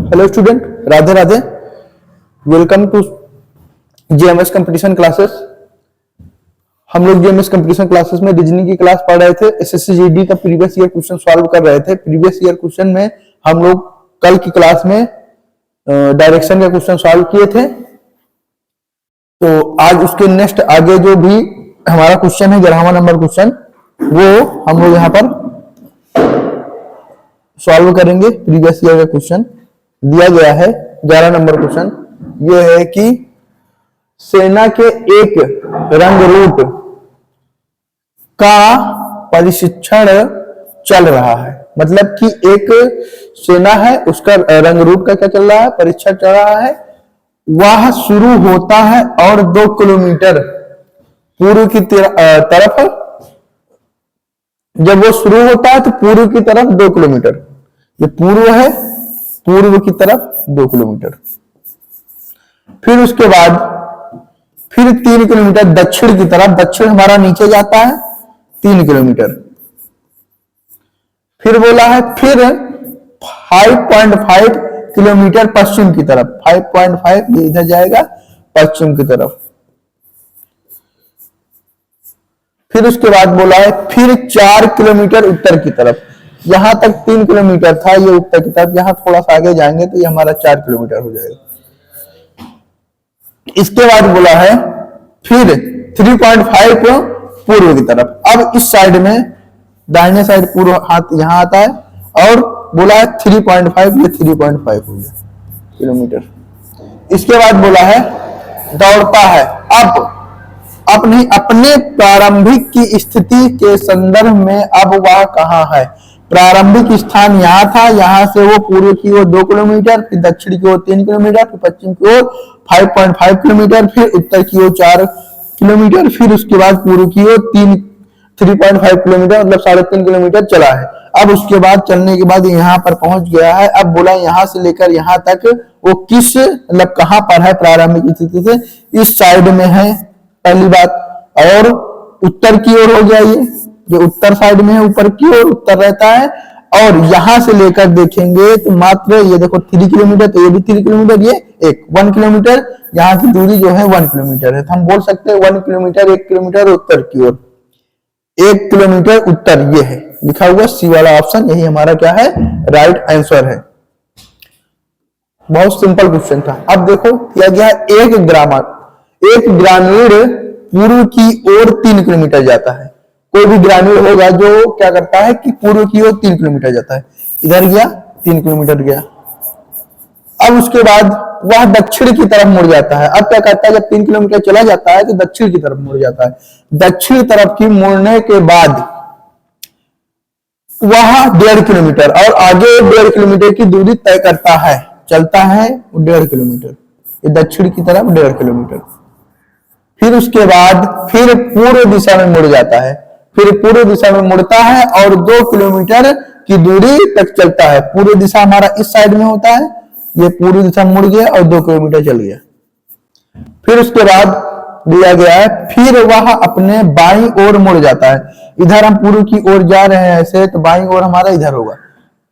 Hello student, Radhe Radhe. Welcome to JMS competition classes. हम लोग JMS competition classes में reasoning की क्लास पढ़ रहे थे। एसएससी जीडी का प्रीवियस ईयर क्वेश्चन सॉल्व कर रहे थे। प्रीवियस ईयर क्वेश्चन में हम लोग कल की क्लास में डायरेक्शन का क्वेश्चन सॉल्व किए थे। तो आज उसके नेक्स्ट आगे जो भी हमारा क्वेश्चन है 11वां नंबर क्वेश्चन, वो हम लोग यहाँ पर सॉल्व करेंगे। प्रीवियस ईयर का क्वेश्चन दिया गया है 11 नंबर क्वेश्चन। ये है कि सेना के एक रंग रूट का प्रशिक्षण चल रहा है। मतलब कि एक सेना है, उसका रंग रूट का क्या चल रहा है, परीक्षण चल रहा है। वह शुरू होता है और 2 किलोमीटर पूर्व की तरफ, जब वो शुरू होता है तो पूर्व की तरफ 2 किलोमीटर, ये पूर्व है, पूर्व की तरफ 2 किलोमीटर। फिर उसके बाद फिर 3 किलोमीटर दक्षिण की तरफ, दक्षिण हमारा नीचे जाता है 3 किलोमीटर। फिर बोला है फिर 5.5 किलोमीटर पश्चिम की तरफ, 5.5 ये इधर जाएगा पश्चिम की तरफ। फिर उसके बाद बोला है फिर 4 किलोमीटर उत्तर की तरफ। यहां तक 3 किलोमीटर था ये उत्तर की तरफ, यहां थोड़ा सा आगे जाएंगे तो ये हमारा 4 किलोमीटर हो जाएगा। इसके बाद बोला है फिर 3.5 पूर्व की तरफ। अब इस साइड में दाहिने साइड पूर्व हाथ यहां आता है, और बोला है 3.5, ये 3.5 हो गया किलोमीटर। इसके बाद बोला है दौड़ता है अपने प्रारंभिक की स्थिति के संदर्भ में अब वह कहां है। प्रारंभिक स्थान यहां था, यहां से वो पूर्व की ओर 2 किलोमीटर, फिर दक्षिण की ओर 3 किलोमीटर, फिर पश्चिम की ओर 5.5 किलोमीटर, फिर उत्तर की ओर 4 किलोमीटर, फिर उसके बाद पूर्व की ओर 3.5 किलोमीटर, मतलब 3.5 किलोमीटर चला है। अब उसके बाद चलने के बाद यहाँ पर पहुंच गया है। अब बोला यहाँ से लेकर यहाँ तक वो किस, मतलब कहां पर है प्रारंभिक स्थिति से, इस साइड में है पहली बात, और उत्तर की ओर हो गया ये उत्तर साइड में है, ऊपर की ओर उत्तर रहता है। और यहां से लेकर देखेंगे तो मात्र ये देखो 3 किलोमीटर, तो ये भी 3 किलोमीटर, ये 1 किलोमीटर, यहाँ की दूरी जो है 1 किलोमीटर है। तो हम बोल सकते हैं 1 किलोमीटर, 1 किलोमीटर उत्तर की ओर, 1 किलोमीटर उत्तर, ये है लिखा हुआ सी वाला ऑप्शन, यही हमारा क्या है, राइट आंसर है। बहुत सिंपल क्वेश्चन था। अब देखो किया गया एक ग्रामीण पूर्व की ओर 3 किलोमीटर जाता है। कोई भी ग्रामीण होगा जो क्या करता है कि पूर्व की ओर 3 किलोमीटर जाता है, इधर गया 3 किलोमीटर गया। अब उसके बाद वह दक्षिण की तरफ मुड़ जाता है। अब क्या करता है, जब 3 किलोमीटर चला जाता है तो दक्षिण की तरफ मुड़ जाता है। दक्षिण तरफ की मुड़ने के बाद वह 1.5 किलोमीटर और आगे 1.5 किलोमीटर की दूरी तय करता है, चलता है 1.5 किलोमीटर, ये दक्षिण की तरफ 1.5 किलोमीटर। फिर उसके बाद फिर पूर्व दिशा में मुड़ जाता है, फिर पूर्व दिशा में मुड़ता है और 2 किलोमीटर की दूरी तक चलता है। पूर्व दिशा हमारा इस साइड में होता है, ये पूर्व दिशा मुड़ गया और 2 किलोमीटर चल गया। फिर उसके बाद दिया गया है फिर वह अपने बाईं ओर मुड़ जाता है। इधर हम पूर्व की ओर जा रहे हैं ऐसे, तो बाईं ओर हमारा इधर होगा,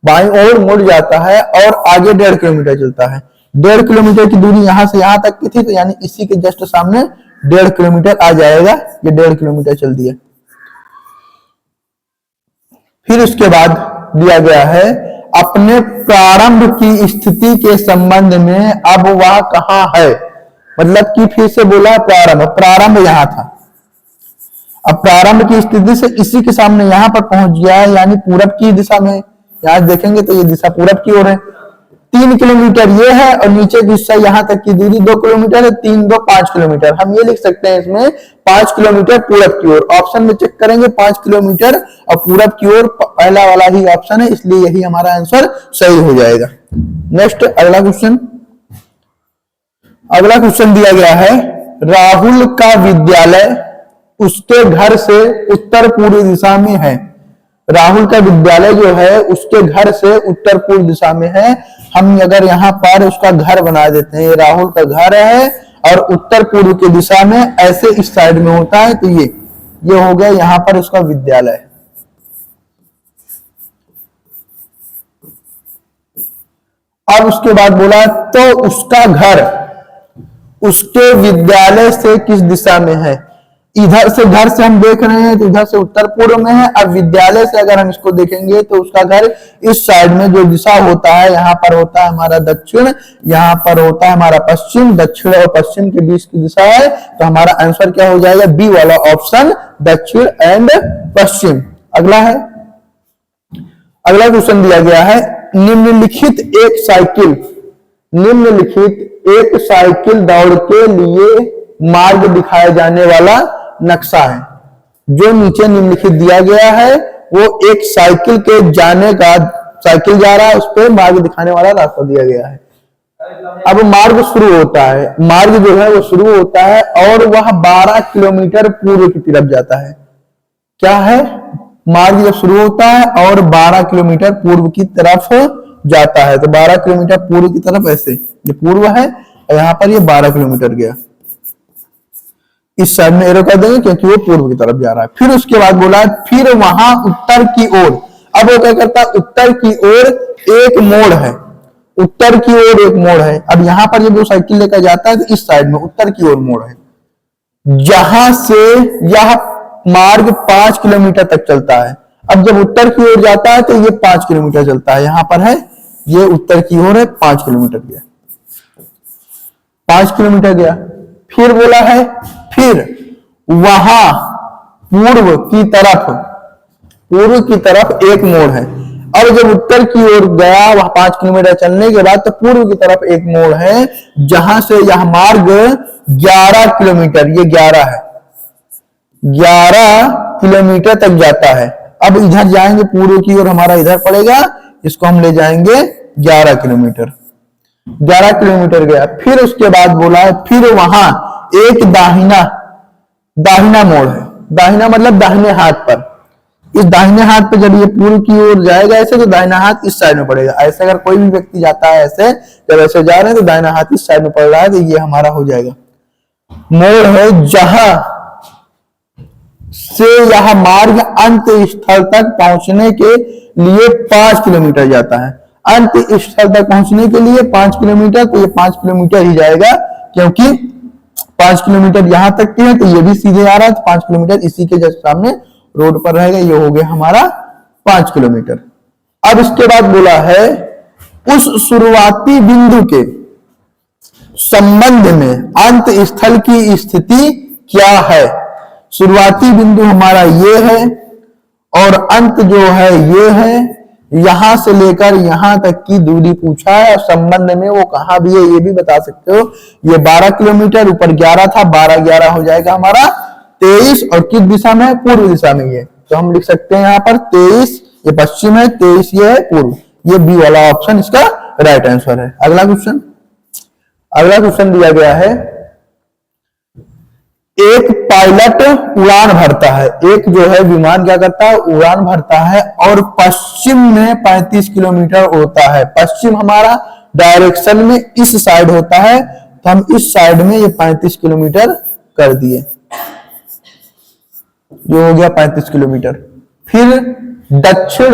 बाईं ओर मुड़ जाता है और आगे 1.5 किलोमीटर चलता है। 1.5 किलोमीटर की दूरी यहां से यहां तक की थी, तो यानी इसी के जस्ट सामने 1.5 किलोमीटर आ जाएगा, ये 1.5 किलोमीटर चल दिया। फिर उसके बाद दिया गया है अपने प्रारंभ की स्थिति के संबंध में अब वह कहां है। मतलब कि फिर से बोला प्रारंभ यहां था, अब प्रारंभ की स्थिति से इसी के सामने यहां पर पहुंच गया है, यानी पूरब की दिशा में। यहां देखेंगे तो ये दिशा पूरब की ओर है। 3 किलोमीटर ये है और नीचे की हिस्सा यहां तक की दूरी 2 किलोमीटर है, 3 2 5 किलोमीटर। हम ये लिख सकते हैं इसमें 5 किलोमीटर पूरब की ओर। ऑप्शन में चेक करेंगे 5 किलोमीटर और पूरब की ओर पहला वाला ही ऑप्शन है, इसलिए यही हमारा आंसर सही हो जाएगा। नेक्स्ट अगला क्वेश्चन दिया गया है राहुल का विद्यालय उसके घर से उत्तर पूर्व दिशा में है। राहुल का विद्यालय जो है उसके घर से उत्तर पूर्व दिशा में है। हम अगर यहाँ पर उसका घर बना देते हैं, राहुल का घर है और उत्तर पूर्व की दिशा में ऐसे इस साइड में होता है, तो ये हो गया यहाँ पर उसका विद्यालय। अब उसके बाद बोला तो उसका घर उसके विद्यालय से किस दिशा में है। इधर से घर से हम देख रहे हैं तो इधर से उत्तर पूर्व में है। अब विद्यालय से अगर हम इसको देखेंगे तो उसका घर इस साइड में जो दिशा होता है, यहाँ पर होता है हमारा दक्षिण, यहाँ पर होता है हमारा पश्चिम। दक्षिण और पश्चिम के बीच की दिशा है, तो हमारा आंसर क्या हो जाएगा, बी वाला ऑप्शन, दक्षिण एंड पश्चिम। अगला है, अगला क्वेश्चन दिया गया है, निम्नलिखित एक साइकिल दौड़ के लिए मार्ग दिखाए जाने वाला नक्शा है। जो नीचे निम्नलिखित दिया गया है वो एक साइकिल के जाने का, साइकिल जा रहा है उस पर मार्ग दिखाने वाला रास्ता दिया गया है। अब मार्ग शुरू होता है, मार्ग जो है वो शुरू होता है और वह 12 किलोमीटर पूर्व की तरफ जाता है। क्या है, मार्ग जब शुरू होता है और 12 किलोमीटर पूर्व की तरफ जाता है, तो 12 किलोमीटर पूर्व की तरफ, ऐसे ये पूर्व है और यहाँ पर ये 12 किलोमीटर गया, इस साइड में एरो कर देंगे क्योंकि वो पूर्व की तरफ जा रहा है। फिर उसके बाद बोला फिर वहां उत्तर की ओर, अब वो क्या करता है, उत्तर की ओर एक मोड़ है, उत्तर की ओर एक मोड़ है। अब यहाँ पर जब वो साइकिल लेकर जाता है तो इस साइड में उत्तर की ओर मोड़ है, जहां से यह मार्ग 5 किलोमीटर तक चलता है। अब जब उत्तर की ओर जाता है तो ये 5 किलोमीटर चलता है, यहां पर है ये उत्तर की ओर है, 5 किलोमीटर गया, 5 किलोमीटर गया। फिर बोला है फिर वहां पूर्व की तरफ एक मोड़ है। अब जब उत्तर की ओर गया वह 5 किलोमीटर चलने के बाद, तो पूर्व की तरफ एक मोड़ है जहां से यह मार्ग 11 किलोमीटर, ये 11 है, 11 किलोमीटर तक जाता है। अब इधर जाएंगे पूर्व की ओर, हमारा इधर पड़ेगा, इसको हम ले जाएंगे 11 किलोमीटर, 11 किलोमीटर गया। फिर उसके बाद बोला है फिर वहां एक दाहिना मोड़ है, दाहिना मतलब दाहिने हाथ पर। इस दाहिने हाथ पे जब ये पूर्व की ओर जाएगा ऐसे, तो दाहिना हाथ इस साइड में पड़ेगा। ऐसे अगर कोई भी व्यक्ति जाता है ऐसे, जब ऐसे जा रहे हैं तो दाहिना हाथ इस साइड में पड़ रहा है, तो ये हमारा हो जाएगा मोड़ है, जहां से यह मार्ग अंत स्थल तक पहुंचने के लिए 5 किलोमीटर जाता है। अंत स्थल तक पहुंचने के लिए 5 किलोमीटर, तो ये 5 किलोमीटर ही जाएगा क्योंकि 5 किलोमीटर यहां तक के है, तो ये भी सीधे आ रहा है, तो 5 किलोमीटर इसी के जस्ट सामने रोड पर रहेगा, ये हो गया हमारा 5 किलोमीटर। अब इसके बाद बोला है उस शुरुआती बिंदु के संबंध में अंत स्थल की स्थिति क्या है। शुरुआती बिंदु हमारा ये है और अंत जो है ये है, यहां से लेकर यहां तक की दूरी पूछा है और संबंध में वो कहां भी है ये भी बता सकते हो। ये 12 किलोमीटर, ऊपर 11 था, 12-11 हो जाएगा हमारा 23, और किस दिशा में है, पूर्व दिशा में। ये तो हम लिख सकते हैं यहाँ पर 23 ये पश्चिम है, 23 ये है पूर्व, ये बी वाला ऑप्शन इसका राइट आंसर है। अगला क्वेश्चन दिया गया है, एक पायलट उड़ान भरता है, एक जो है विमान क्या करता है, उड़ान भरता है और पश्चिम में 35 किलोमीटर उड़ता है। पश्चिम हमारा डायरेक्शन में इस साइड होता है, तो हम इस साइड में ये 35 किलोमीटर कर दिए, जो हो गया 35 किलोमीटर। फिर दक्षिण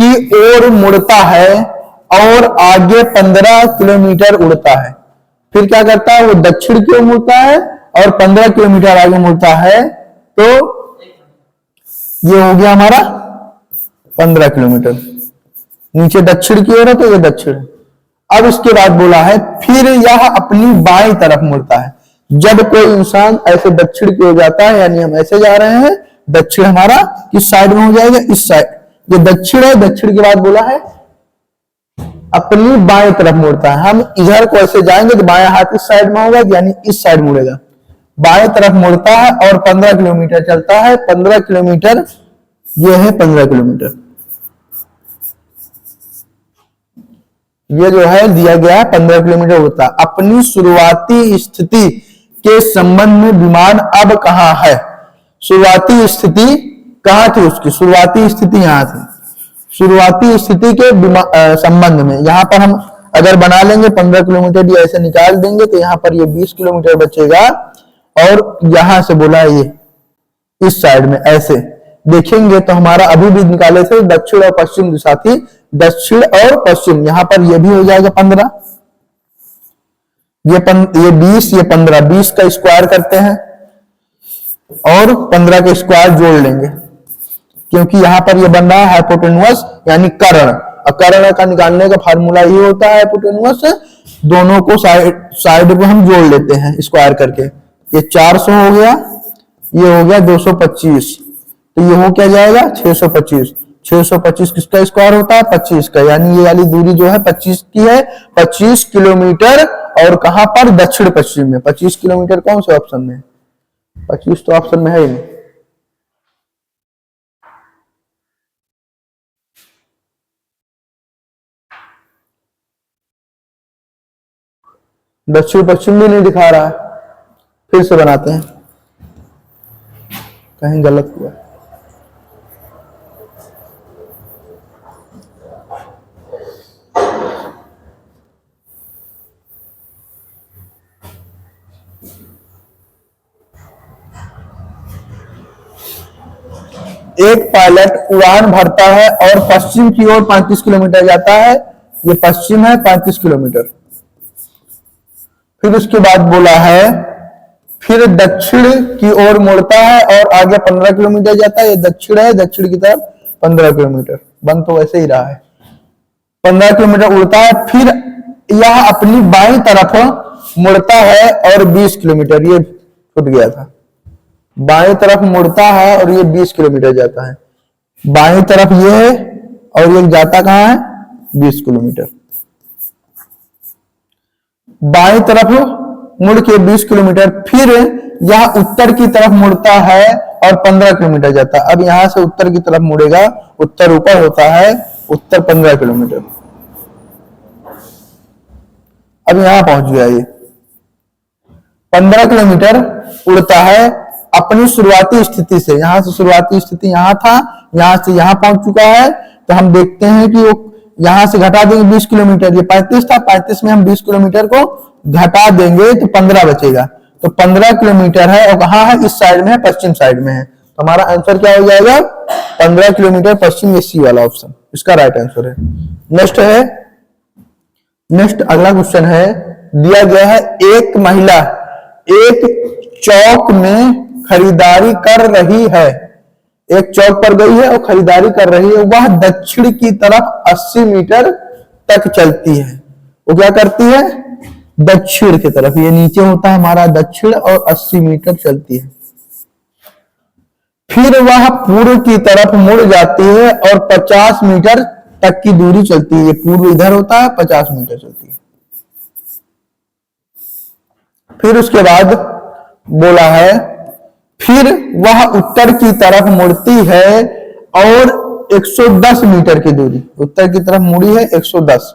की ओर मुड़ता है और आगे 15 किलोमीटर उड़ता है। फिर क्या करता है, वो दक्षिण की ओर मुड़ता है और 15 किलोमीटर आगे मुड़ता है, तो ये हो गया हमारा 15 किलोमीटर। नीचे दक्षिण की ओर है तो ये दक्षिण। अब इसके बाद बोला है फिर यह अपनी बाईं तरफ मुड़ता है। जब कोई इंसान ऐसे दक्षिण की ओर जाता है, यानी हम ऐसे जा रहे हैं, दक्षिण हमारा किस साइड में हो जाएगा, इस साइड, ये दक्षिण है। दक्षिण के बाद बोला है अपनी बाएं तरफ मुड़ता है। हम इधर को ऐसे जाएंगे तो बाएं हाथ इस साइड में होगा, यानी इस साइड मुड़ेगा, बाएं तरफ मुड़ता है और 15 किलोमीटर चलता है। 15 किलोमीटर ये है, 15 किलोमीटर ये जो है दिया गया है, 15 किलोमीटर उड़ता है। अपनी शुरुआती स्थिति के संबंध में विमान अब कहां है। शुरुआती स्थिति कहां थी, उसकी शुरुआती स्थिति यहां थी। शुरुआती स्थिति के संबंध में यहां पर हम अगर बना लेंगे 15 किलोमीटर ये ऐसे निकाल देंगे, तो यहां पर ये 20 किलोमीटर बचेगा। और यहां से बोला ये इस साइड में ऐसे देखेंगे तो हमारा अभी भी निकाले थे दक्षिण और पश्चिम दिशा थी, दक्षिण और पश्चिम, यहाँ पर ये भी हो जाएगा 15, ये 20, ये 15, 20 का स्क्वायर करते हैं और 15 का स्क्वायर जोड़ लेंगे, क्योंकि यहां पर ये बन रहा है हाइपोटेन्यूस यानी कर्ण। कर्ण का निकालने का फार्मूला ये होता है हाइपोटेन्यूस, दोनों को साइड पे हम जोड़ लेते हैं स्क्वायर करके। ये 400 हो गया, ये हो गया 225, तो ये हो क्या जाएगा 625। 625 किसका स्क्वायर होता है 25 का, यानी ये वाली दूरी जो है 25 की है, 25 किलोमीटर। और कहां पर दक्षिण पश्चिम में। 25 किलोमीटर कौन से ऑप्शन में, 25 तो ऑप्शन में है ही नहीं। दक्षिण पश्चिम भी नहीं दिखा रहा है, फिर से बनाते हैं, कहीं गलत हुआ। एक पायलट उड़ान भरता है और पश्चिम की ओर 35 किलोमीटर जाता है, ये पश्चिम है 35 किलोमीटर। फिर उसके बाद बोला है फिर दक्षिण की ओर मुड़ता है और आगे 15 किलोमीटर जाता है, ये दक्षिण है, दक्षिण की तरफ 15 किलोमीटर, बन तो वैसे ही रहा है। 15 किलोमीटर उड़ता है, फिर यह अपनी बाईं तरफ मुड़ता है और 20 किलोमीटर, ये छूट गया था, बाईं तरफ मुड़ता है और ये 20 किलोमीटर जाता है। बाईं तरफ ये है और ये जाता कहां है 20 किलोमीटर। बाईं तरफ मुड़ के 20 किलोमीटर, फिर यह उत्तर की तरफ मुड़ता है और 15 किलोमीटर जाता है। अब यहां से उत्तर की तरफ मुड़ेगा, उत्तर ऊपर होता है, उत्तर 15 किलोमीटर। अब यहां पहुंच गया, ये 15 किलोमीटर उड़ता है अपनी शुरुआती स्थिति से। यहां से शुरुआती स्थिति यहां था, यहां से यहां पहुंच चुका है, तो हम देखते हैं कि वो यहां से घटा देंगे 20 किलोमीटर, ये 35 था, 35 में हम 20 किलोमीटर को घटा देंगे तो 15 बचेगा, तो 15 किलोमीटर है और कहां है, इस साइड में है, पश्चिम साइड में है। तो हमारा आंसर क्या हो जाएगा 15 किलोमीटर पश्चिम, ये सी वाला ऑप्शन इसका राइट आंसर है। नेक्स्ट अगला क्वेश्चन है, दिया गया है एक महिला एक चौक में खरीदारी कर रही है, एक चौक पर गई है और खरीदारी कर रही है, वह दक्षिण की तरफ 80 मीटर तक चलती है। वो क्या करती है दक्षिण की तरफ, ये नीचे होता है हमारा दक्षिण, और 80 मीटर चलती है। फिर वह पूर्व की तरफ मुड़ जाती है और 50 मीटर तक की दूरी चलती है, ये पूर्व इधर होता है, 50 मीटर चलती है। फिर उसके बाद बोला है फिर वह उत्तर की तरफ मुड़ती है और 110 मीटर की दूरी, उत्तर की तरफ मुड़ी है, 110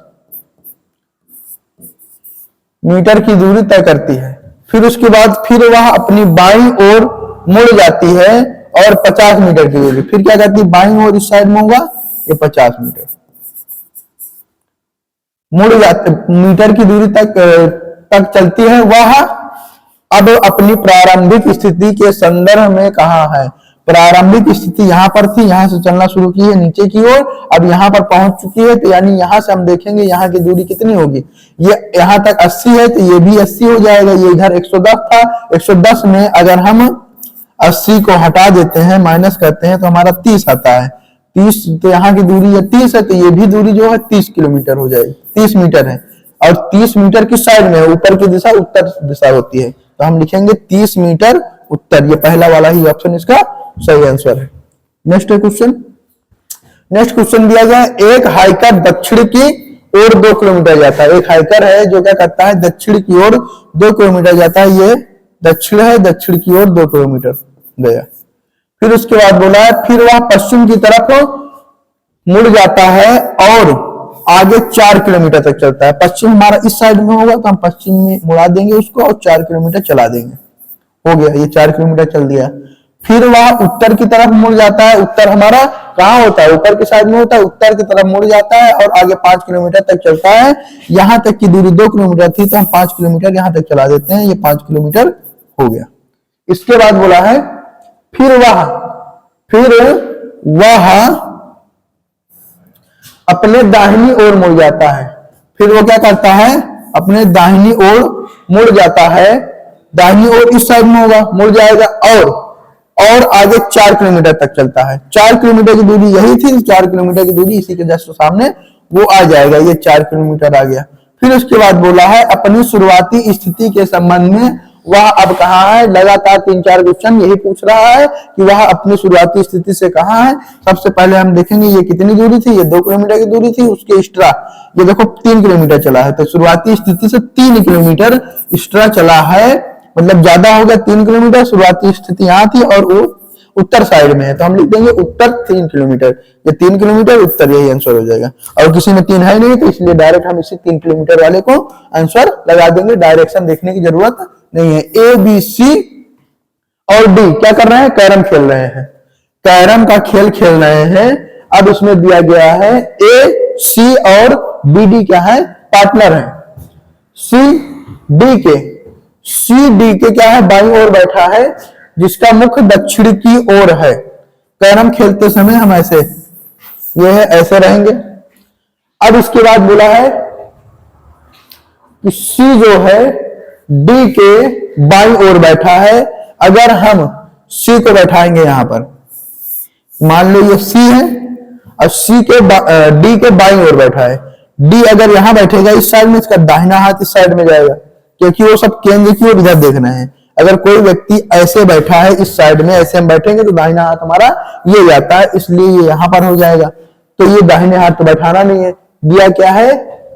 मीटर की दूरी तय करती है। फिर उसके बाद फिर वह अपनी बाईं ओर मुड़ जाती है और 50 मीटर की दूरी, फिर क्या करती है बाईं ओर इस साइड में होगा, ये 50 मीटर मुड़ जाते मीटर की दूरी तक चलती है। वह अब अपनी प्रारंभिक स्थिति के संदर्भ में कहां है। प्रारंभिक स्थिति यहां पर थी, यहां से चलना शुरू की है नीचे की ओर, अब यहां पर पहुंच चुकी है, तो यानी यहां से हम देखेंगे यहां की दूरी कितनी होगी, ये यहां तक 80 है, तो ये भी 80 हो जाएगा, ये इधर 110 था, 110 में अगर हम 80 को हटा देते हैं, माइनस करते हैं, तो हमारा 30 आता है। 30, तो यहाँ की दूरी है 30 है, तो ये भी दूरी जो है 30 किलोमीटर हो जाएगी, 30 मीटर है। और 30 मीटर किस साइड में है, ऊपर की दिशा उत्तर दिशा होती है, तो हम लिखेंगे 30 मीटर उत्तर, ये पहला वाला ही ऑप्शन इसका सही आंसर है। नेक्स्ट क्वेश्चन दिया गया है, एक हाइकर दक्षिण की ओर 2 किलोमीटर जाता है। एक हाइकर है जो क्या करता है दक्षिण की ओर 2 किलोमीटर जाता है, ये दक्षिण है, दक्षिण की ओर 2 किलोमीटर गया। फिर उसके बाद बोला है फिर वह पश्चिम की तरफ मुड़ जाता है और आगे 4 किलोमीटर तक चलता है। पश्चिम हमारा इस साइड में होगा, तो हम पश्चिम में मुड़ा देंगे उसको और 4 किलोमीटर चला देंगे, हो गया, ये 4 किलोमीटर चल दिया। फिर वह उत्तर की तरफ मुड़ जाता है, उत्तर हमारा कहाँ होता है, ऊपर की साइड में होता है, उत्तर की तरफ मुड़ जाता है और आगे 5 किलोमीटर तक चलता है। यहां तक की दूरी 2 किलोमीटर थी, तो हम 5 किलोमीटर यहां तक चला देते हैं, ये 5 किलोमीटर हो गया। इसके बाद बोला है फिर वह अपने दाहिनी ओर मुड़ जाता है। फिर वो क्या करता है, अपने दाहिनी ओर मुड़ जाता है, दाहिनी ओर इस साइड में होगा, मुड़ जाएगा और आगे 4 किलोमीटर तक चलता है। 4 किलोमीटर की दूरी यही थी, 4 किलोमीटर की दूरी इसी के जस्ट सामने वो आ जाएगा, ये 4 किलोमीटर आ गया। फिर उसके बाद बोला है अपनी शुरुआती स्थिति के संबंध में वह अब कहाँ है। लगातार 3-4 क्वेश्चन यही पूछ रहा है कि वह अपनी शुरुआती स्थिति से कहाँ है। सबसे पहले हम देखेंगे ये कितनी दूरी थी, ये 2 किलोमीटर की दूरी थी, उसके एक्स्ट्रा ये देखो 3 किलोमीटर चला है, तो शुरुआती स्थिति से 3 किलोमीटर एक्स्ट्रा चला है, मतलब ज्यादा हो गया 3 किलोमीटर। शुरुआती स्थिति यहाँ थी और वो उत्तर साइड में है, तो हम लिख देंगे उत्तर 3 किलोमीटर, ये 3 किलोमीटर उत्तर, यही आंसर हो जाएगा। और किसी में 3 है नहीं, तो इसलिए डायरेक्ट हम इसी 3 किलोमीटर वाले को आंसर लगा देंगे, डायरेक्शन देखने की जरूरत नहीं है। ए, बी, सी और डी क्या कर रहे हैं, कैरम खेल रहे हैं, कैरम का खेल खेल रहे हैं। अब इसमें दिया गया है ए, सी और बी, डी क्या है, पार्टनर है। सी डी के क्या है, बाईं ओर बैठा है, जिसका मुख दक्षिण की ओर है। कैरम खेलते समय हम ऐसे, ये है ऐसे रहेंगे। अब इसके बाद बोला है कि सी जो है डी के बाईं ओर बैठा है। अगर हम सी को बैठाएंगे यहां पर, मान लो ये सी है और सी के डी के बाईं ओर बैठा है। डी अगर यहां बैठेगा इस साइड में, इसका दाहिना हाथ इस साइड में जाएगा, क्योंकि वो सब केंद्र की ओर इधर देख रहे हैं। अगर कोई व्यक्ति ऐसे बैठा है इस साइड में, ऐसे हम बैठेंगे तो दाहिना हाथ हमारा ये जाता है, इसलिए ये यहां पर हो जाएगा। तो ये दाहिने हाथ तो बैठाना नहीं है, दिया क्या है,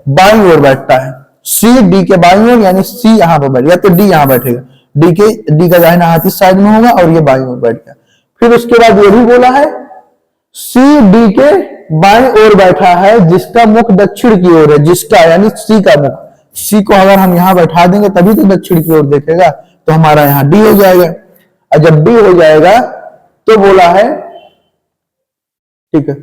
बाईं ओर बैठता है। सी डी के बाईं ओर, यानी सी यहां पर बैठ गया तो डी यहां बैठेगा, डी का दाहिना हाथ इस साइड में होगा और ये बाईं ओर बैठ गया। फिर उसके बाद ये भी बोला है सी डी के बाईं ओर बैठा है, जिसका मुख दक्षिण की ओर है, जिसका यानी सी का मुख, सी को अगर हम यहां बैठा देंगे तभी तो दक्षिण की ओर देखेगा, तो हमारा यहां डी हो जाएगा। और जब डी हो जाएगा तो बोला है, ठीक है,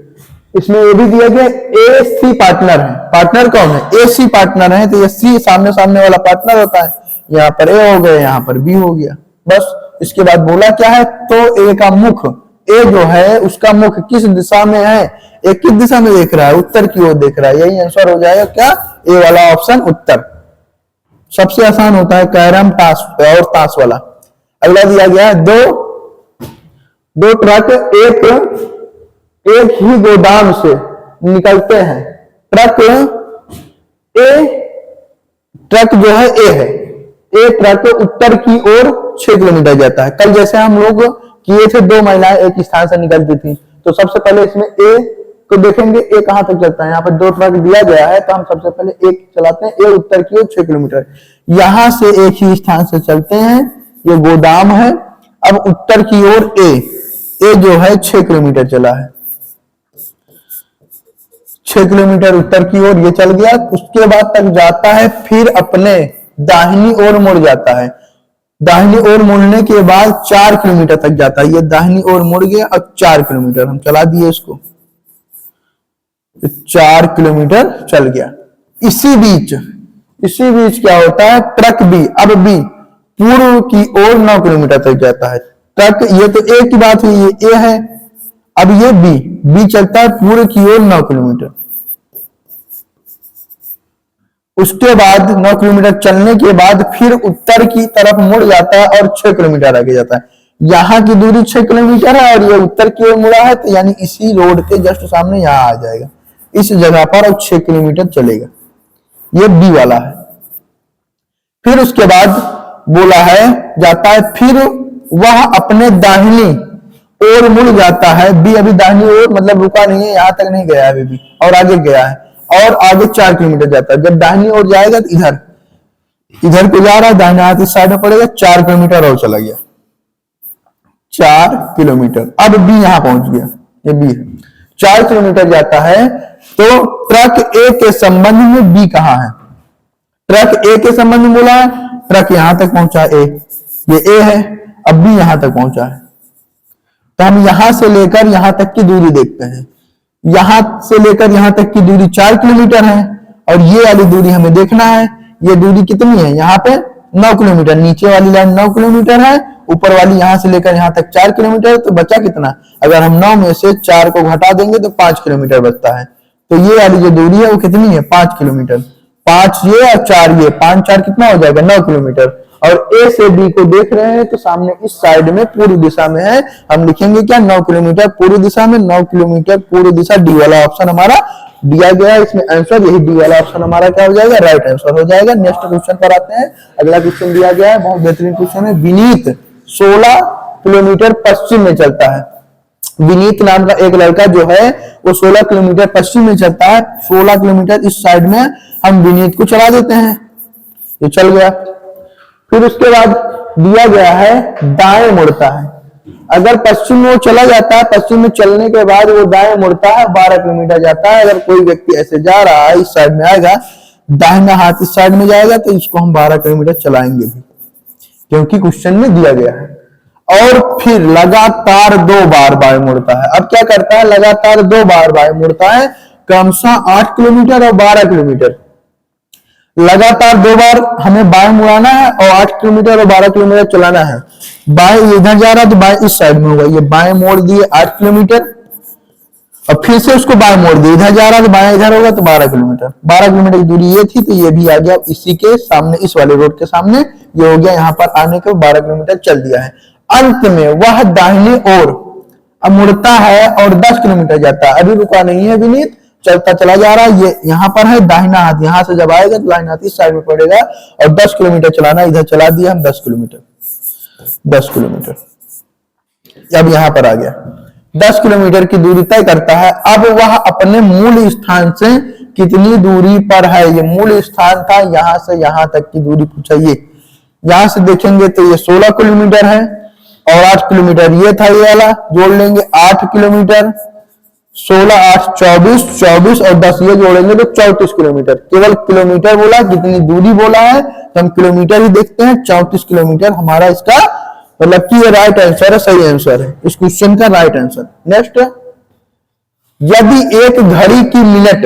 इसमें ये भी दिया गया ए सी पार्टनर है। पार्टनर कौन है, ए सी पार्टनर है, तो ये सी सामने सामने वाला पार्टनर होता है। यहाँ पर ए हो गया, यहाँ पर बी हो गया, बस। इसके बाद बोला क्या है, तो ए का मुख, ए जो है उसका मुख किस दिशा में है, ए किस दिशा में देख रहा है, उत्तर की ओर देख रहा है, यही आंसर हो जाएगा क्या, ए वाला ऑप्शन उत्तर। सबसे आसान होता है कैरम, ताश और ताश वाला। अगला दिया गया है दो ट्रक एक ही गोदाम से निकलते हैं। ट्रक जो है ए है, ए ट्रक उत्तर की ओर 6 किलोमीटर जाता है। कल जैसे हम लोग किए थे, 2 महिलाएं एक स्थान से निकलती थी, तो सबसे पहले इसमें ए को देखेंगे, ए कहां तक चलता है। यहाँ पर 2 ट्रक दिया गया है, तो हम सबसे पहले एक चलाते हैं, ए उत्तर की ओर 6 किलोमीटर, यहां से एक ही स्थान से चलते हैं, ये गोदाम है। अब उत्तर की ओर ए जो है 6 किलोमीटर चला है, 6 किलोमीटर उत्तर की ओर ये चल गया। उसके बाद तक जाता है, फिर अपने दाहिनी ओर मुड़ जाता है। दाहिनी ओर मुड़ने के बाद 4 किलोमीटर तक जाता है, ये दाहिनी ओर मुड़ गया और 4 किलोमीटर हम चला दिए इसको, 4 किलोमीटर चल गया। इसी बीच क्या होता है, ट्रक बी, अब बी पूर्व की ओर 9 किलोमीटर तक जाता है। ट्रक, ये तो ए की बात हुई, ये ए है, अब ये बी चलता है पूर्व की ओर 9 किलोमीटर। उसके बाद 9 किलोमीटर चलने के बाद फिर उत्तर की तरफ मुड़ जाता है और 6 किलोमीटर आगे जाता है। यहाँ की दूरी 6 किलोमीटर है और ये उत्तर की ओर मुड़ा है, तो यानी इसी रोड के जस्ट सामने यहाँ आ जाएगा, इस जगह पर अब 6 किलोमीटर चलेगा। ये बी वाला है। फिर उसके बाद बोला है, जाता है, फिर वह अपने दाहिनी ओर मुड़ जाता है। बी अभी दाहिनी ओर मतलब रुका नहीं है, यहां तक नहीं गया है अभी भी, और आगे गया है, और आगे 4 किलोमीटर जाता है। जब दाहिनी ओर जाएगा तो इधर को जा रहा है, दाहिना हाथ इस साइड में पड़ेगा, 4 किलोमीटर और चला गया, 4 किलोमीटर। अब बी यहां पहुंच गया, ये बी है, 4 किलोमीटर जाता है। तो ट्रक ए के संबंध में बी कहां है, ट्रक ए के संबंध में बोला है, ट्रक यहां तक पहुंचा ए, ये ए है, अब बी यहां तक पहुंचा है। तो हम यहां से लेकर यहां तक की दूरी देखते हैं, यहां से लेकर यहां तक की दूरी 4 किलोमीटर है, और ये वाली दूरी हमें देखना है, ये दूरी कितनी है, यहाँ पे 9 किलोमीटर, नीचे वाली लाइन 9 किलोमीटर है, ऊपर वाली यहां से लेकर यहां तक 4 किलोमीटर, तो बचा कितना, अगर हम 9 में से 4 को घटा देंगे तो 5 किलोमीटर बचता है। तो ये वाली जो दूरी है वो कितनी है, 5 किलोमीटर। 5 ये और 4 ये, 5 4 कितना हो जाएगा, 9 किलोमीटर। और ए से बी को देख रहे हैं तो सामने इस साइड में पूर्व दिशा में है, हम लिखेंगे क्या, 9 किलोमीटर पूर्व दिशा में, 9 किलोमीटर पूर्व दिशा। डी वाला ऑप्शन हमारा दिया गया है इसमें आंसर, यही डी वाला ऑप्शन हमारा क्या हो जाएगा, राइट आंसर हो जाएगा। नेक्स्ट क्वेश्चन पर आते हैं। अगला क्वेश्चन दिया गया है, बहुत बेहतरीन क्वेश्चन है। विनीत 16 किलोमीटर पश्चिम में चलता है। विनीत नाम का एक लड़का जो है वो 16 किलोमीटर पश्चिम में चलता है। 16 किलोमीटर इस साइड में हम विनीत को चला देते हैं, ये चल गया। फिर उसके बाद दिया गया है दाएं मुड़ता है। अगर पश्चिम में वो चला जाता है, पश्चिम में चलने के बाद वो दाएं मुड़ता है, 12 किलोमीटर जाता है। अगर कोई व्यक्ति ऐसे जा रहा है, इस साइड में आएगा, दाहिना हाथ इस साइड में जाएगा, तो इसको हम 12 किलोमीटर चलाएंगे भी, क्योंकि क्वेश्चन में दिया गया है। और फिर लगातार 2 बार बाएं मुड़ता है। अब क्या करता है, लगातार 2 बार बाएं मुड़ता है, क्रमशः 8 किलोमीटर और 12 किलोमीटर। लगातार 2 बार हमें बाएं मुड़ाना है और 8 किलोमीटर और 12 किलोमीटर चलाना है। बाएं इधर जा रहा है तो बाएं इस साइड में होगा, ये बाएं मोड़ दिए 8 किलोमीटर और फिर से उसको बाएं मोड़ दिए, इधर जा रहा है तो बाएं इधर होगा तो 12 किलोमीटर। 12 किलोमीटर की दूरी ये थी, तो ये भी आ गया इसी के सामने, इस वाले रोड के सामने ये हो गया। यहाँ पर आने के 12 किलोमीटर चल दिया है। अंत में वह दाहिने ओर अब मुड़ता है और 10 किलोमीटर जाता है। अभी रुका नहीं है विनीत, चलता चला जा रहा है। ये यहाँ पर है दाहिना हाथ, यहाँ से जब आएगा तो दाहिना हाथ इस साइड में पड़ेगा और 10 किलोमीटर चलाना, इधर चला दिया हम 10 किलोमीटर। 10 किलोमीटर अब यहाँ पर आ गया, 10 किलोमीटर की दूरी तय करता है। अब वह अपने मूल स्थान से कितनी दूरी पर है, ये मूल स्थान था, यहां से यहां तक की दूरी पूछा। ये यहां से देखेंगे तो ये 16 किलोमीटर है और 8 किलोमीटर ये था, ये वाला जोड़ लेंगे 8 किलोमीटर, 16 8 24, 24 और 10 ये जोड़ेंगे तो 34 किलोमीटर। केवल किलोमीटर बोला, कितनी दूरी बोला है तो हम किलोमीटर ही देखते हैं। 34 किलोमीटर हमारा इसका मतलब कि ये राइट आंसर है, सही आंसर है इस क्वेश्चन का राइट आंसर। नेक्स्ट, यदि एक घड़ी की मिनट,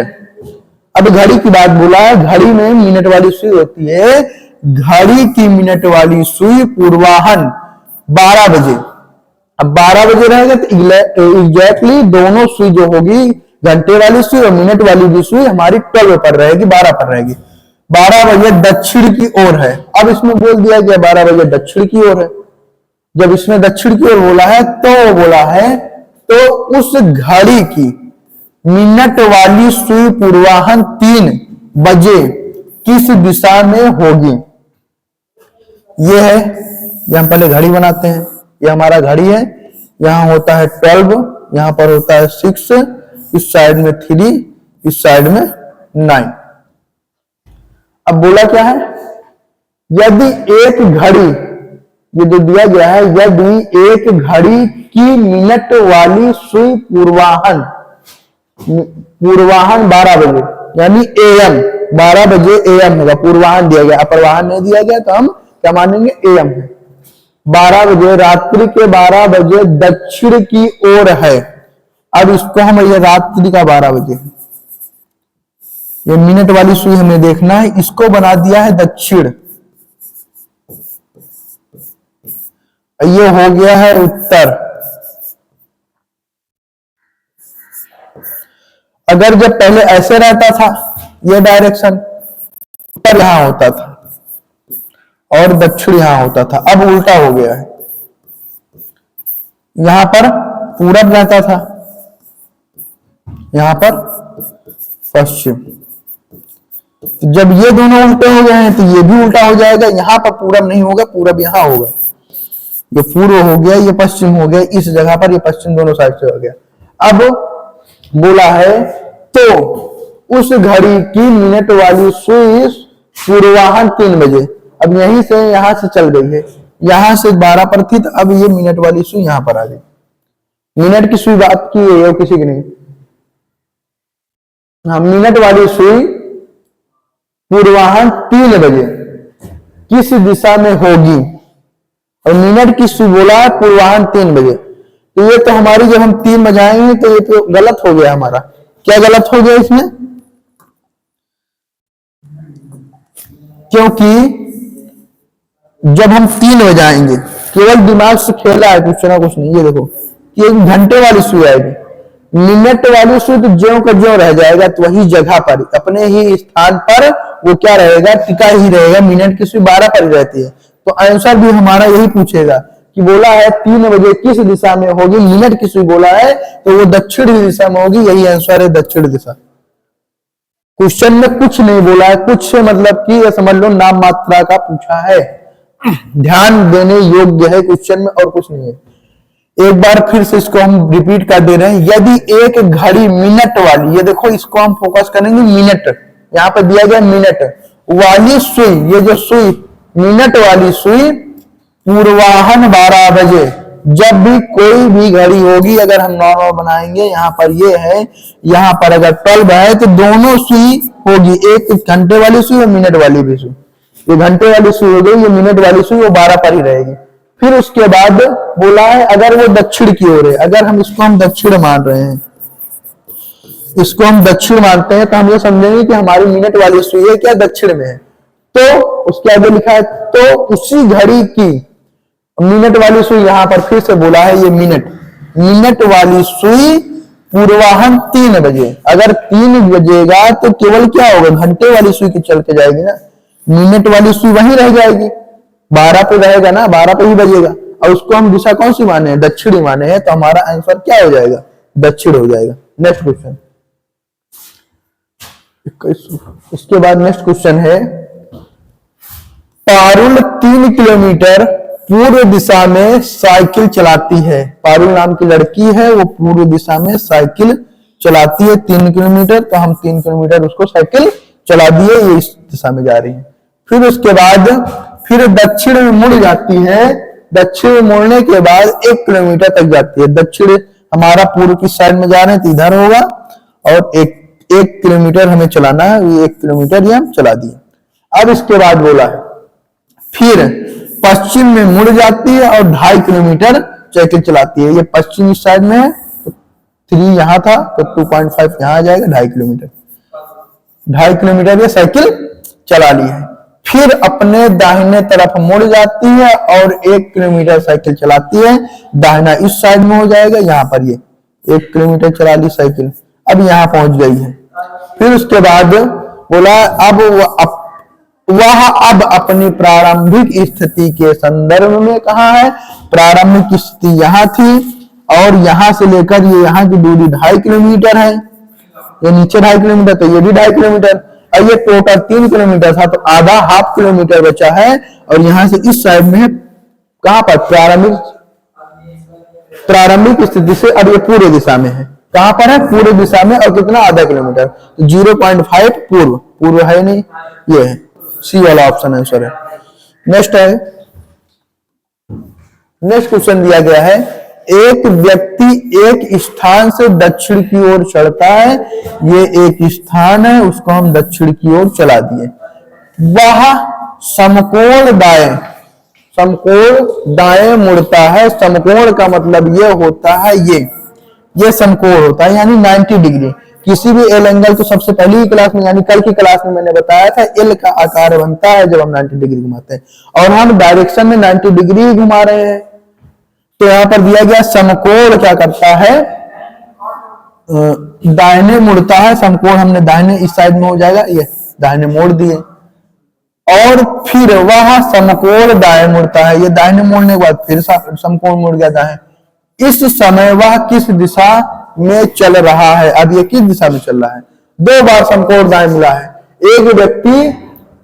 अब घड़ी की बात बोला है, घड़ी में मिनट वाली सुई होती है। घड़ी की मिनट वाली सुई पूर्वाहन 12 बजे, अब 12 बजे रहेगा तो एग्जैक्टली दोनों सुई जो होगी, घंटे वाली सुई और मिनट वाली भी सुई हमारी 12 पर रहेगी, 12 पर रहेगी। 12 बजे दक्षिण की ओर है। अब इसमें बोल दिया गया 12 बजे दक्षिण की ओर है। जब इसमें दक्षिण की ओर बोला है तो बोला है तो उस घड़ी की मिनट वाली सुई पूर्वाहन 3 बजे किस दिशा में होगी। ये है, ये हम पहले घड़ी बनाते हैं। ये हमारा घड़ी है, यहां होता है 12, यहां पर होता है 6, इस साइड में 3, इस साइड में 9। अब बोला क्या है, यदि एक घड़ी, ये जो दिया गया है, यदि एक घड़ी की मिनट वाली सुई पूर्वाहन 12 बजे यानी एएम, 12 बजे एएम होगा, पूर्वाहन दिया गया, अपरवाहन नहीं दिया गया, तो हम क्या मानेंगे, एएम है। 12 बजे, रात्रि के 12 बजे दक्षिण की ओर है। अब इसको हम, ये रात्रि का 12 बजे, ये मिनट वाली सुई हमें देखना है, इसको बना दिया है दक्षिण, ये हो गया है उत्तर। अगर जब पहले ऐसे रहता था ये डायरेक्शन, उत्तर यहां होता था और दक्षिण यहां होता था, अब उल्टा हो गया है। यहां पर पूरब रहता था, यहां पर पश्चिम। जब ये दोनों उल्टे हो गए हैं तो ये भी उल्टा हो जाएगा। यहां पर पूरब नहीं होगा, पूरब यहां होगा। ये पूर्व हो गया, ये पश्चिम हो गया, इस जगह पर ये पश्चिम दोनों साइड से हो गया। अब बोला है तो उस घड़ी की मिनट वाली सुई पूर्वाहन 3 बजे, अब यहीं से यहां से चल गई है, यहां से 12 पर थी, तो अब ये मिनट वाली सुई यहां पर आ गई। मिनट की सुई बात की है, किसी की नहीं। हाँ, मिनट वाली सुई पूर्वाहन 3 बजे किस दिशा में होगी, और मिनट की सुई बोला पूर्वाहन 3 बजे, तो ये तो हमारी, जब हम 3 बजाएंगे तो ये तो गलत हो गया हमारा। क्या गलत हो गया इसमें, क्योंकि जब हम 3 बजाएंगे, केवल दिमाग से खेला है, कुछ ना कुछ नहीं। ये देखो, ये घंटे वाली सुई आएगी, मिनट वाली सुई तो ज्यों का ज्यों रह जाएगा, तो वही जगह पर अपने ही स्थान पर वो क्या रहेगा, टिका ही रहेगा। मिनट की सुई 12 पर ही रहती है। तो आंसर भी हमारा यही पूछेगा कि बोला है 3 बजे किस दिशा में होगी, मिनट की सुई बोला है तो वो दक्षिण दिशा में होगी। यही आंसर है, दक्षिण दिशा। क्वेश्चन में कुछ नहीं बोला है, कुछ से मतलब कि समझ लो नाम मात्रा का पूछा है। ध्यान देने योग्य है क्वेश्चन में, और कुछ नहीं है। एक बार फिर से इसको हम रिपीट कर दे रहे हैं। यदि एक घड़ी मिनट वाली, ये देखो इसको हम फोकस करेंगे मिनट, यहाँ पर दिया गया मिनट वाली सुई, ये जो सुई मिनट वाली सुई पूर्वाहन 12 बजे, जब भी कोई भी घड़ी होगी, अगर हम नॉर्मल बनाएंगे, यहाँ पर ये है, यहाँ पर अगर 12 है तो दोनों सुई होगी, एक घंटे वाली सुई और मिनट वाली भी सुई। ये घंटे वाली सुई हो गई, ये मिनट वाली सुई वो 12 पर ही रहेगी। फिर उसके बाद बोला है अगर वो दक्षिण की ओर है, अगर हम इसको हम दक्षिण मान रहे हैं, इसको हम दक्षिण मानते हैं, तो हम ये समझेंगे कि हमारी मिनट वाली सुई है क्या दक्षिण में है। तो उसके आगे लिखा है तो उसी घड़ी की मिनट वाली सुई, यहां पर फिर से बोला है ये मिनट वाली सुई पूर्वाहन 3 बजे, अगर 3 बजेगा तो केवल क्या होगा, घंटे वाली सुई की चल के जाएगी ना, मिनट वाली सुई वहीं रह जाएगी, 12 पे रहेगा ना, 12 पे ही बजेगा। और उसको हम दिशा कौन सी माने हैं, दक्षिणी माने हैं, तो हमारा आंसर क्या हो जाएगा, दक्षिण हो जाएगा। नेक्स्ट क्वेश्चन, इसके बाद नेक्स्ट क्वेश्चन है, पारुल 3 किलोमीटर पूर्व दिशा में साइकिल चलाती है। पारुल नाम की लड़की है, वो पूर्व दिशा में साइकिल चलाती है 3 किलोमीटर, तो हम 3 किलोमीटर उसको साइकिल चला दिए, ये इस दिशा में जा रही है। फिर उसके बाद फिर दक्षिण में मुड़ जाती है, दक्षिण में मुड़ने के बाद 1 किलोमीटर तक जाती है। दक्षिण हमारा पूर्व की साइड में जा रहे हैं तो इधर होगा, और एक किलोमीटर हमें चलाना है, ये 1 किलोमीटर ये हम चला दिए। अब इसके बाद बोला है फिर पश्चिम में मुड़ जाती है और 2.5 किलोमीटर साइकिल चलाती है। ये पश्चिमी साइड में है, तो 3 यहां था तो 2.5 यहां आ जाएगा, 2.5 किलोमीटर, 2.5 किलोमीटर ये साइकिल चला ली है। फिर अपने दाहिने तरफ मुड़ जाती है और 1 किलोमीटर साइकिल चलाती है, दाहिना इस साइड में हो जाएगा, यहाँ पर ये 1 किलोमीटर चला ली साइकिल, अब यहाँ पहुंच गई है। फिर उसके बाद बोला वह अब अपनी प्रारंभिक स्थिति के संदर्भ में कहा है, प्रारंभिक स्थिति यहाँ थी और यहां से लेकर ये यहाँ की दूरी 2.5 किलोमीटर है, ये नीचे 2.5 किलोमीटर, तो ये भी 2.5 किलोमीटर, और ये टोटल 3 किलोमीटर था, तो आधा हाफ किलोमीटर बचा है। और यहां से इस साइड में कहां पर प्रारंभिक स्थिति से अब ये पूर्व दिशा में है, कहां पर है, पूर्व दिशा में, और कितना, आधा किलोमीटर, तो 0.5 पूर्व है नहीं, ये है सी वाला ऑप्शन आंसर है। नेक्स्ट है, नेक्स्ट क्वेश्चन दिया गया है, एक व्यक्ति एक स्थान से दक्षिण की ओर चढ़ता है, ये एक स्थान है, उसको हम दक्षिण की ओर चला दिए। वह समकोण दाएं मुड़ता है। समकोण का मतलब ये होता है, ये समकोण होता है, यानी 90 डिग्री। किसी भी एल एंगल को सबसे पहली ही क्लास में, यानी कल की क्लास में मैंने बताया था, एल का आकार बनता है जब हम 90 डिग्री घुमाते हैं, और हम डायरेक्शन में 90 डिग्री घुमा रहे हैं। तो यहां पर दिया गया समकोण क्या करता है, दाहिने मुड़ता है। समकोण हमने दाहिने इस साइड में हो जाएगा, ये दाहिने मोड़ दिए, और फिर वह समकोण दाएं मुड़ता है। ये दाहिने मोड़ने के बाद फिर समकोण मुड़ गया दाएं। इस समय वह किस दिशा में चल रहा है, अब ये किस दिशा में चल रहा है, 2 बार समकोण दाएं मुड़ा है। एक व्यक्ति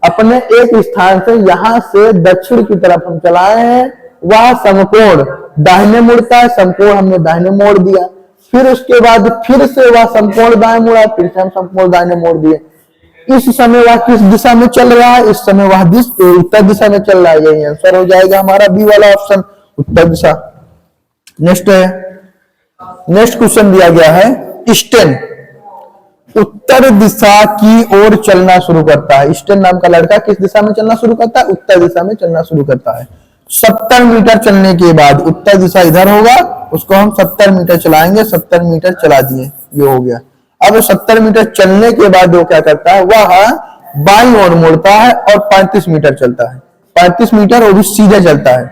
अपने एक स्थान से यहां से दक्षिण की तरफ हम चलाए हैं, वह समकोण दाहिने मुड़ता है, समकोण हमने दाहिने मोड़ दिया। फिर उसके बाद फिर से वह समकोण दाएं मुड़ा, फिर से हम समकोण दाहिने मोड़ दिए। इस समय वह किस दिशा में चल रहा है, इस समय वह उत्तर दिशा में चल रहा है। यही आंसर हो जाएगा हमारा बी वाला ऑप्शन, उत्तर दिशा। नेक्स्ट है, नेक्स्ट क्वेश्चन दिया गया है, स्टेन उत्तर दिशा की ओर चलना शुरू करता है। स्टेन नाम का लड़का किस दिशा में चलना शुरू करता है, उत्तर दिशा में चलना शुरू करता है। 70 मीटर चलने के बाद, उत्तर दिशा इधर होगा, उसको हम 70 मीटर चलाएंगे, 70 मीटर चला दिए, ये हो गया। अब 70 मीटर चलने के बाद वो क्या करता है, वह बाईं ओर मुड़ता है और 35 मीटर चलता है, 35 मीटर, वो भी सीधे चलता है।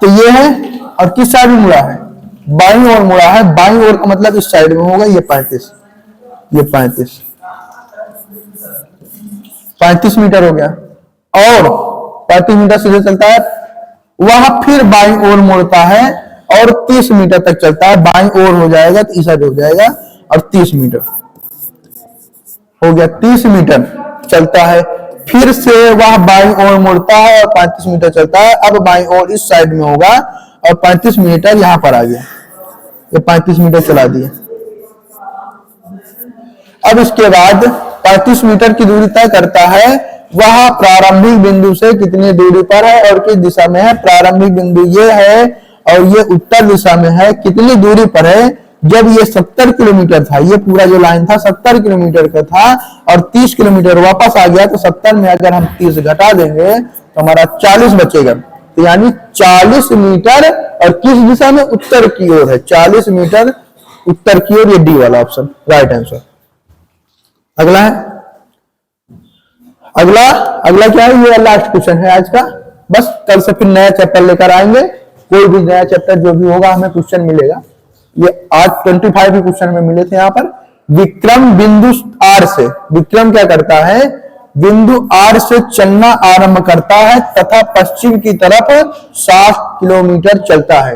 तो ये है, और किस साइड में मुड़ा है, बाईं ओर मुड़ा है, बाईं ओर का मतलब इस साइड में होगा, ये 35, ये 35 मीटर हो गया। और 35 मीटर सीधे चलता है, वह फिर बाईं ओर मुड़ता है और 30 मीटर तक चलता है, बाईं ओर हो जाएगा तो इस साइड हो जाएगा, और 30 मीटर हो गया, 30 मीटर चलता है। फिर से वह बाईं ओर मुड़ता है और 35 मीटर चलता है, अब बाईं ओर इस साइड में होगा और 35 मीटर यहां पर आ गया, ये 35 मीटर चला दिया। अब इसके बाद 35 मीटर की दूरी तय करता है वह प्रारंभिक बिंदु से कितनी दूरी पर है और किस दिशा में है। प्रारंभिक बिंदु ये है और ये उत्तर दिशा में है, कितनी दूरी पर है। जब ये 70 किलोमीटर था, ये पूरा जो लाइन था 70 किलोमीटर का था और 30 किलोमीटर वापस आ गया, तो 70 में अगर हम 30 घटा देंगे तो हमारा 40 बचेगा, तो यानी 40 मीटर, और किस दिशा में, उत्तर की ओर है, 40 मीटर उत्तर की ओर, ये डी वाला ऑप्शन राइट आंसर। अगला है, अगला क्या है, ये लास्ट क्वेश्चन है आज का। बस कल से फिर नया चैप्टर लेकर आएंगे, कोई भी नया चैप्टर जो भी होगा हमें क्वेश्चन मिलेगा। ये आज 25 के क्वेश्चन में मिले थे। यहाँ पर विक्रम बिंदु आर से, विक्रम क्या करता है, बिंदु आर से चलना आरंभ करता है तथा पश्चिम की तरफ 60 किलोमीटर चलता है।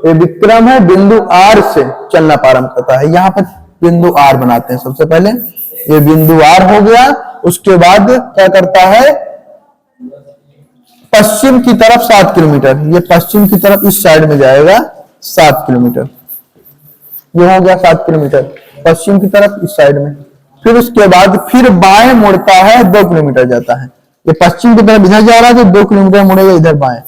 ये विक्रम है, बिंदु आर से चलना प्रारंभ करता है। यहाँ पर बिंदु आर बनाते हैं सबसे पहले, ये बिंदु आर हो गया। उसके बाद क्या करता है, पश्चिम की तरफ 7 किलोमीटर, ये पश्चिम की तरफ इस साइड में जाएगा 7 किलोमीटर, ये हो गया 7 किलोमीटर पश्चिम की तरफ इस साइड में। फिर उसके बाद फिर बाएं मुड़ता है, 2 किलोमीटर जाता है। ये पश्चिम की तरफ इधर जा रहा है तो 2 किलोमीटर मुड़ेगा इधर बाएं,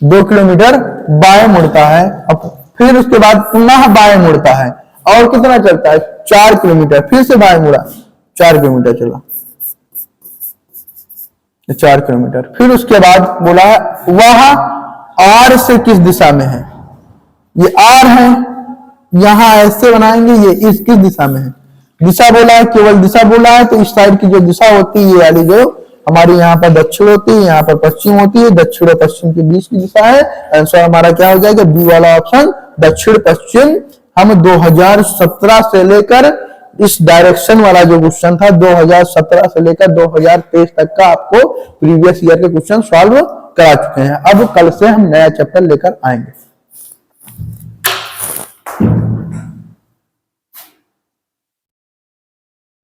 2 किलोमीटर बाएं मुड़ता है। अब फिर उसके बाद पुनः बाएं मुड़ता है और कितना चलता है, 4 किलोमीटर, फिर से बाएं मुड़ा, 4 किलोमीटर चला, 4 किलोमीटर। फिर उसके बाद बोला वह आर से किस दिशा में है, ये आर है, यहां ऐसे बनाएंगे, ये इस किस दिशा में है, दिशा बोला है, केवल दिशा बोला है, तो इस साइड की जो दिशा होती है, ये वाली जो हमारी यहाँ पर दक्षिण होती है, यहाँ पर पश्चिम होती है, दक्षिण और पश्चिम के बीच की दिशा है। आंसर हमारा क्या हो जाएगा, बी वाला ऑप्शन, दक्षिण पश्चिम। हम 2017 से लेकर इस डायरेक्शन वाला जो क्वेश्चन था 2017 से लेकर 2023 तक का आपको प्रीवियस ईयर के क्वेश्चन सॉल्व करा चुके हैं। अब कल से हम नया चैप्टर लेकर आएंगे।